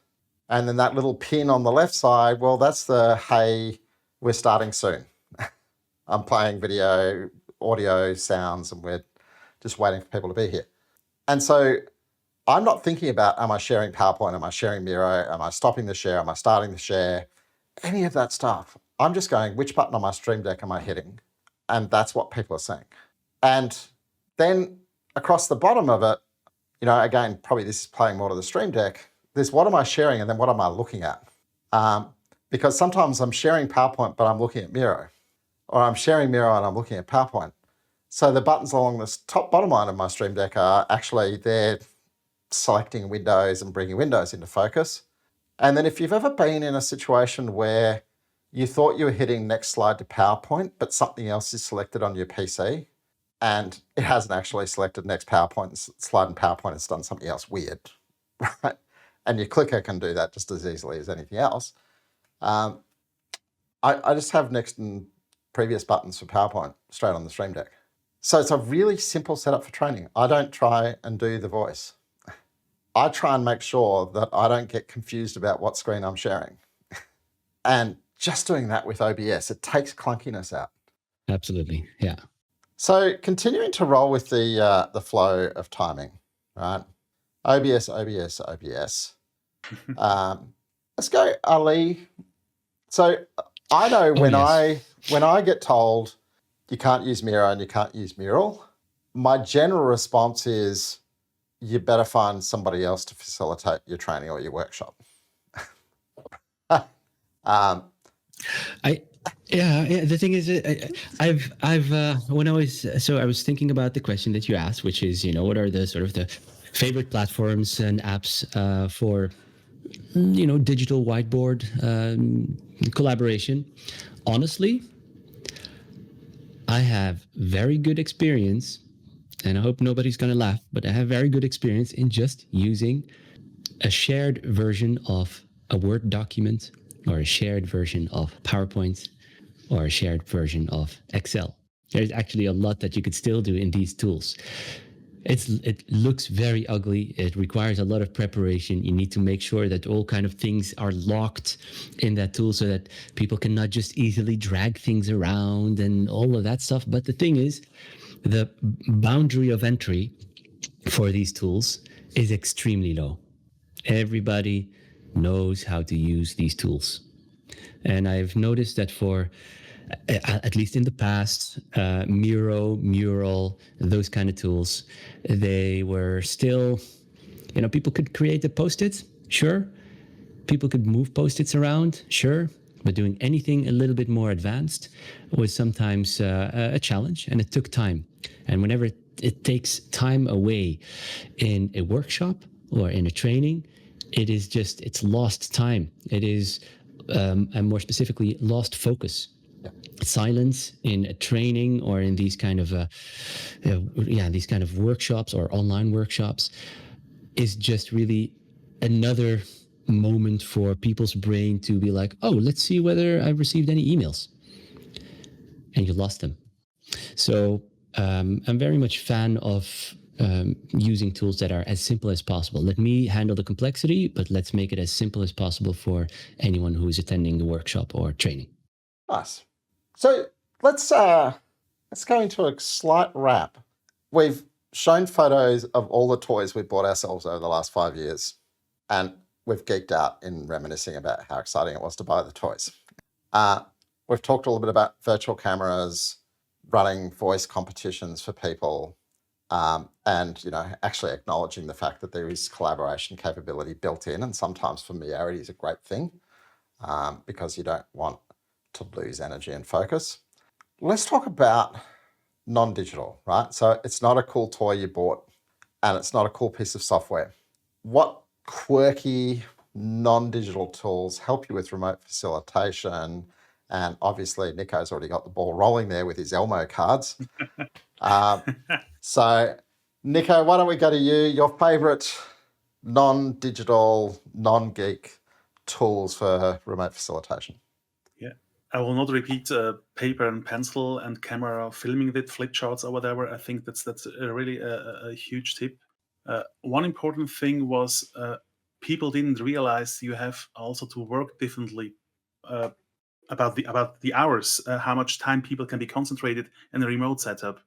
And then that little pin on the left side, well, that's the, hey, we're starting soon. I'm playing video, audio, sounds, and we're just waiting for people to be here. And so I'm not thinking about, am I sharing PowerPoint? Am I sharing Miro? Am I stopping the share? Am I starting the share? Any of that stuff. I'm just going, which button on my Stream Deck am I hitting? And that's what people are saying. And then across the bottom of it, again, probably this is playing more to the Stream Deck, there's what am I sharing and then what am I looking at? Because sometimes I'm sharing PowerPoint, but I'm looking at Miro, or I'm sharing Miro and I'm looking at PowerPoint. So the buttons along the bottom line of my Stream Deck are actually they're selecting windows and bringing windows into focus. And then if you've ever been in a situation where you thought you were hitting next slide to PowerPoint, but something else is selected on your PC and it hasn't actually selected next PowerPoint slide in PowerPoint, it's done something else weird, right? And your clicker can do that just as easily as anything else. I just have next and previous buttons for PowerPoint straight on the Stream Deck. So it's a really simple setup for training. I don't try and do the voice. I try and make sure that I don't get confused about what screen I'm sharing. And just doing that with OBS, it takes clunkiness out. Absolutely, yeah. So continuing to roll with the flow of timing, right? OBS. Let's go, Ali. So I know when I get told you can't use Miro and you can't use Mural, my general response is you better find somebody else to facilitate your training or your workshop. The thing is, I was thinking about the question that you asked, which is, what are the sort of the favorite platforms and apps for, digital whiteboard collaboration. Honestly, I have very good experience, and I hope nobody's going to laugh, but I have very good experience in just using a shared version of a Word document or a shared version of PowerPoint or a shared version of Excel. There's actually a lot that you could still do in these tools. It looks very ugly. It requires a lot of preparation. You need to make sure that all kind of things are locked in that tool so that people cannot just easily drag things around and all of that stuff. But the thing is, the boundary of entry for these tools is extremely low. Everybody knows how to use these tools. And I've noticed that for, at least in the past, Miro, Mural, those kind of tools, they were still, people could create a Post-it, sure. People could move Post-its around, sure. But doing anything a little bit more advanced was sometimes a challenge, and it took time. And whenever it takes time away in a workshop or in a training, it's lost time. It is, and more specifically, lost focus. Yeah. Silence in a training or in these kind of workshops or online workshops is just really another moment for people's brain to be like, oh, let's see whether I've received any emails. And you lost them. So I'm very much fan of using tools that are as simple as possible. Let me handle the complexity, but let's make it as simple as possible for anyone who is attending the workshop or training. Nice. So let's go into a slight wrap. We've shown photos of all the toys we've bought ourselves over the last 5 years, and we've geeked out in reminiscing about how exciting it was to buy the toys. We've talked a little bit about virtual cameras, running voice competitions for people, and actually acknowledging the fact that there is collaboration capability built in, and sometimes familiarity is a great thing because you don't want to lose energy and focus. Let's talk about non-digital, right? So it's not a cool toy you bought and it's not a cool piece of software. What quirky non-digital tools help you with remote facilitation? And obviously Niko's already got the ball rolling there with his Elmo cards. So Niko, why don't we go to you? Your favorite non-digital, non-geek tools for remote facilitation? Yeah, I will not repeat paper and pencil and camera filming with flip charts or whatever. I think that's really a huge tip. One important thing was people didn't realize you have also to work differently about the hours, how much time people can be concentrated in a remote setup.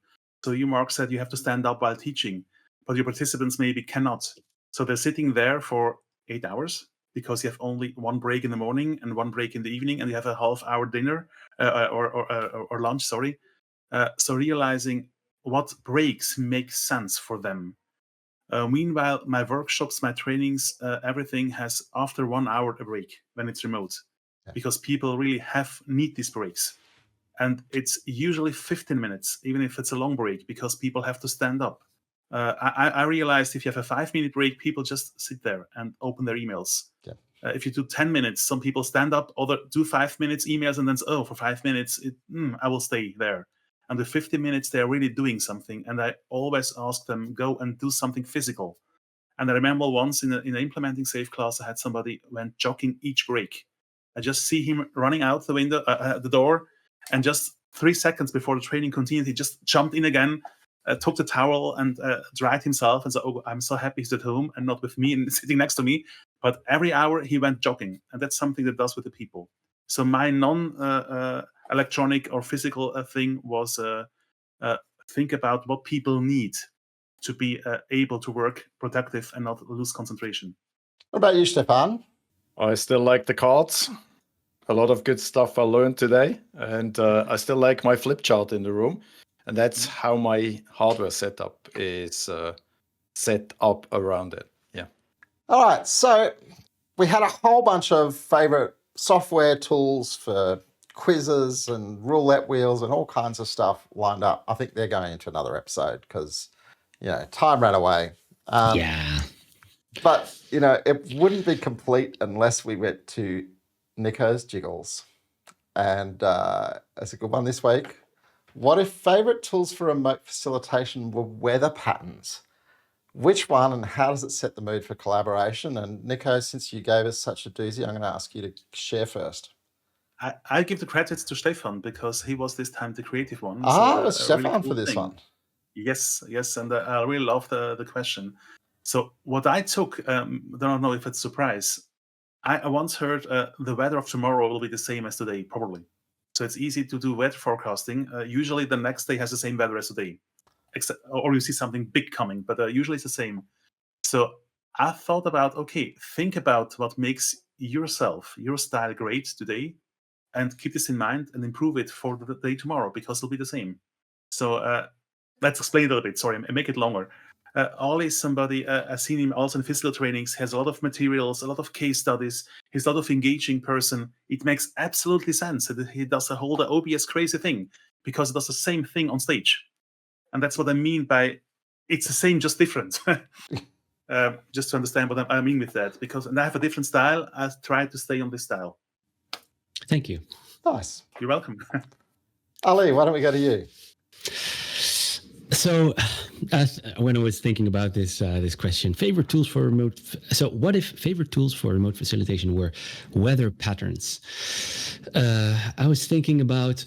So you, Mark, said you have to stand up while teaching, but your participants maybe cannot. So they're sitting there for 8 hours, because you have only one break in the morning and one break in the evening, and you have a half-hour dinner or lunch. Sorry. So realizing what breaks make sense for them. Meanwhile, my workshops, my trainings, everything has after 1 hour a break when it's remote, because people really need these breaks. And it's usually 15 minutes, even if it's a long break, because people have to stand up. I realized if you have a 5-minute break, people just sit there and open their emails. Yeah. If you do 10 minutes, some people stand up, other do 5 minutes emails, and then for 5 minutes, I will stay there. And the 50 minutes, they're really doing something. And I always ask them, go and do something physical. And I remember once in the implementing safe class, I had somebody went jogging each break. I just see him running out the window, the door, and just 3 seconds before the training continued, he just jumped in again, took the towel and dried himself, and said, "Oh, I'm so happy he's at home and not with me and sitting next to me." But every hour he went jogging, and that's something that does with the people. So my non-electronic or physical thing was think about what people need to be able to work productive and not lose concentration. What about you, Stephan? I still like the cards. A lot of good stuff I learned today. And I still like my flip chart in the room. And that's how my hardware setup is set up around it. Yeah. All right. So we had a whole bunch of favorite software tools for quizzes and roulette wheels and all kinds of stuff lined up. I think they're going into another episode because, time ran away. Yeah. But, it wouldn't be complete unless we went to Niko's Jiggles. And that's a good one this week. What if favorite tools for remote facilitation were weather patterns? Which one and how does it set the mood for collaboration? And Niko, since you gave us such a doozy, I'm going to ask you to share first. I give the credits to Stephan because he was this time the creative one. It was Stephan really cool for this one. Yes, and I really love the question. So what I took, don't know if it's a surprise. I once heard the weather of tomorrow will be the same as today, probably. So it's easy to do weather forecasting. Usually the next day has the same weather as today, or you see something big coming, but usually it's the same. So I thought about, think about what makes your style great today, and keep this in mind and improve it for the day tomorrow, because it'll be the same. So let's explain a little bit. Sorry, I make it longer. Ollie is somebody, I've seen him also in physical trainings, has a lot of materials, a lot of case studies. He's a lot of engaging person. It makes absolutely sense that he does the OBS crazy thing, because it does the same thing on stage. And that's what I mean by it's the same, just different. Just to understand what I mean with that. And I have a different style. I try to stay on this style. Thank you. Nice. You're welcome. Ali, why don't we go to you? So, when I was thinking about this question, favorite tools for remote. So, what if favorite tools for remote facilitation were weather patterns? I was thinking about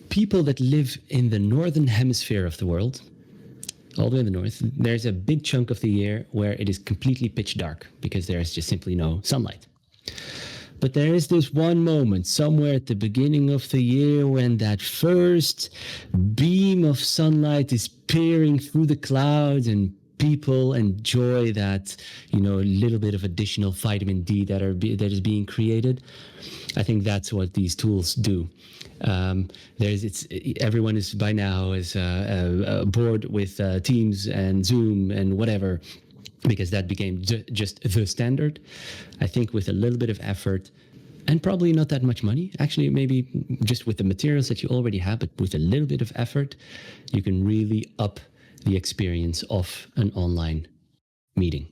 people that live in the northern hemisphere of the world, all the way in the north. There's a big chunk of the year where it is completely pitch dark because there's just simply no sunlight. But there is this one moment somewhere at the beginning of the year when that first beam of sunlight is peering through the clouds and people enjoy that, little bit of additional vitamin D that is being created. I think that's what these tools do. Everyone is by now bored with Teams and Zoom and whatever, because that became just the standard. I think with a little bit of effort and probably not that much money, actually maybe just with the materials that you already have, but with a little bit of effort, you can really up the experience of an online meeting.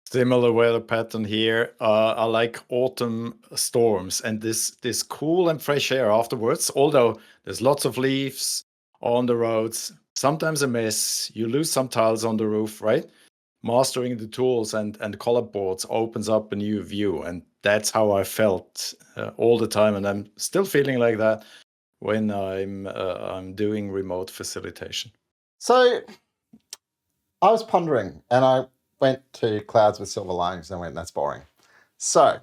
Similar weather pattern here. I like autumn storms and this cool and fresh air afterwards, although there's lots of leaves on the roads, sometimes a mess, you lose some tiles on the roof, right? Mastering the tools and color boards opens up a new view, and that's how I felt all the time, and I'm still feeling like that when I'm doing remote facilitation. So I was pondering, and I went to Clouds with Silver Linings and went, that's boring. So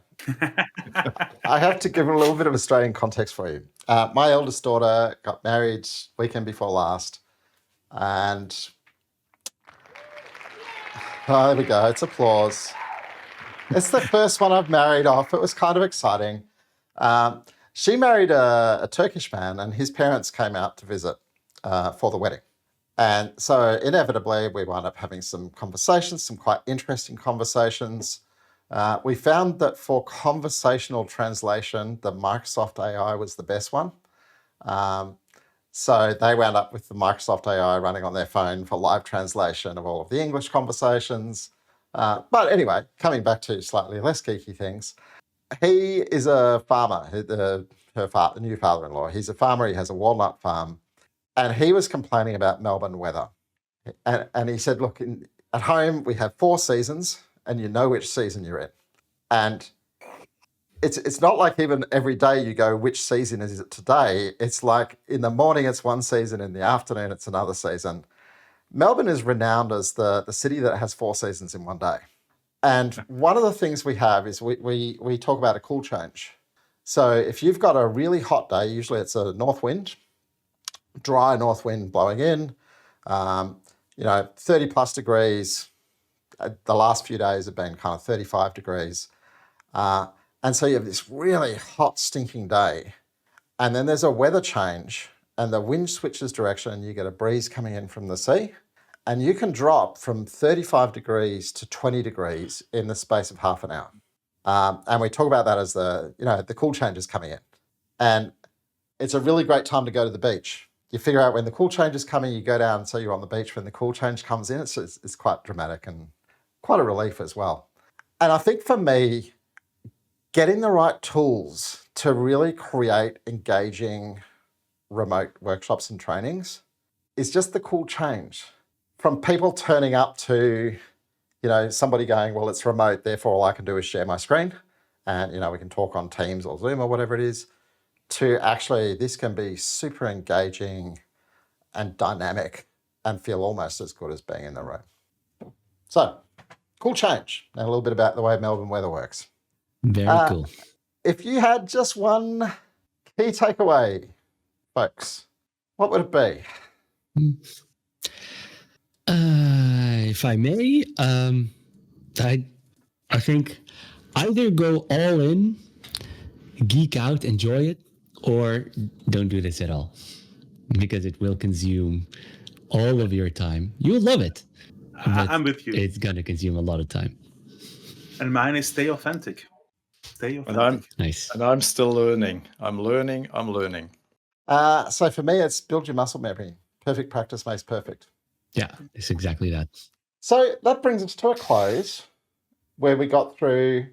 I have to give a little bit of Australian context for you. My eldest daughter got married weekend before last, and there we go. It's applause. It's the first one I've married off. It was kind of exciting. She married a Turkish man, and his parents came out to visit for the wedding. And so inevitably, we wound up having some conversations, some quite interesting conversations. We found that for conversational translation, the Microsoft AI was the best one. So they wound up with the Microsoft AI running on their phone for live translation of all of the English conversations. But anyway, coming back to slightly less geeky things, he is a farmer, the new father-in-law. He's a farmer, he has a walnut farm, and he was complaining about Melbourne weather. And he said, look, at home we have 4 seasons, and you know which season you're in. And it's not like even every day you go, which season is it today? It's like in the morning it's one season, in the afternoon it's another season. Melbourne is renowned as the city that has 4 seasons in one day. And one of the things we have is we talk about a cool change. So if you've got a really hot day, usually it's a north wind, dry north wind blowing in, 30 plus degrees. The last few days have been kind of 35 degrees. And so you have this really hot, stinking day. And then there's a weather change and the wind switches direction and you get a breeze coming in from the sea. And you can drop from 35 degrees to 20 degrees in the space of half an hour. And we talk about that as the cool change is coming in. And it's a really great time to go to the beach. You figure out when the cool change is coming, you go down, so you're on the beach when the cool change comes in. It's quite dramatic and quite a relief as well. And I think for me, getting the right tools to really create engaging remote workshops and trainings is just the cool change. From people turning up to, somebody going, well, it's remote, therefore all I can do is share my screen and, we can talk on Teams or Zoom or whatever it is, to actually this can be super engaging and dynamic and feel almost as good as being in the room. So, cool change. And a little bit about the way Melbourne weather works. Very cool. If you had just one key takeaway, folks, what would it be? If I may, I think either go all in, geek out, enjoy it, or don't do this at all, because it will consume all of your time. You'll love it. I'm with you. It's going to consume a lot of time. And mine is stay authentic. Stay authentic. And Nice. And I'm still learning. I'm learning. So for me, it's build your muscle memory. Perfect practice makes perfect. Yeah, it's exactly that. So that brings us to a close where we got through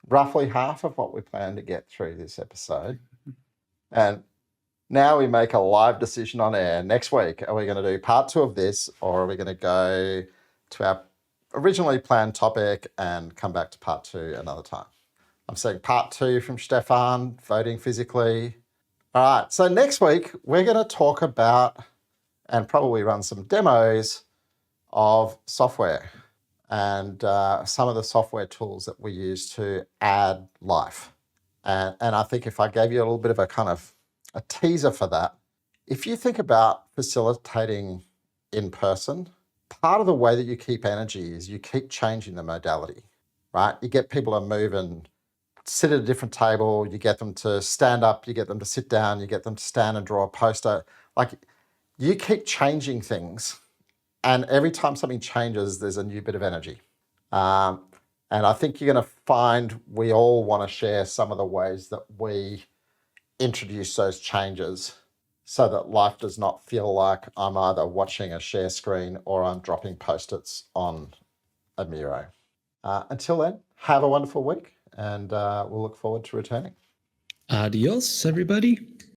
roughly half of what we planned to get through this episode. And now we make a live decision on air. Next week, are we going to do part 2 of this, or are we going to go to our originally planned topic and come back to part 2 another time? I'm saying part 2 from Stephan, voting physically. All right, so next week, we're going to talk about and probably run some demos of software and some of the software tools that we use to add life. And I think if I gave you a little bit of a kind of a teaser for that, if you think about facilitating in person, part of the way that you keep energy is you keep changing the modality, right? You get people to move and sit at a different table, you get them to stand up, you get them to sit down, you get them to stand and draw a poster. Like, you keep changing things, and every time something changes, there's a new bit of energy. And I think you're going to find we all want to share some of the ways that we introduce those changes so that life does not feel like I'm either watching a share screen or I'm dropping Post-its on a Miro. Until then, have a wonderful week, and we'll look forward to returning. Adios, everybody.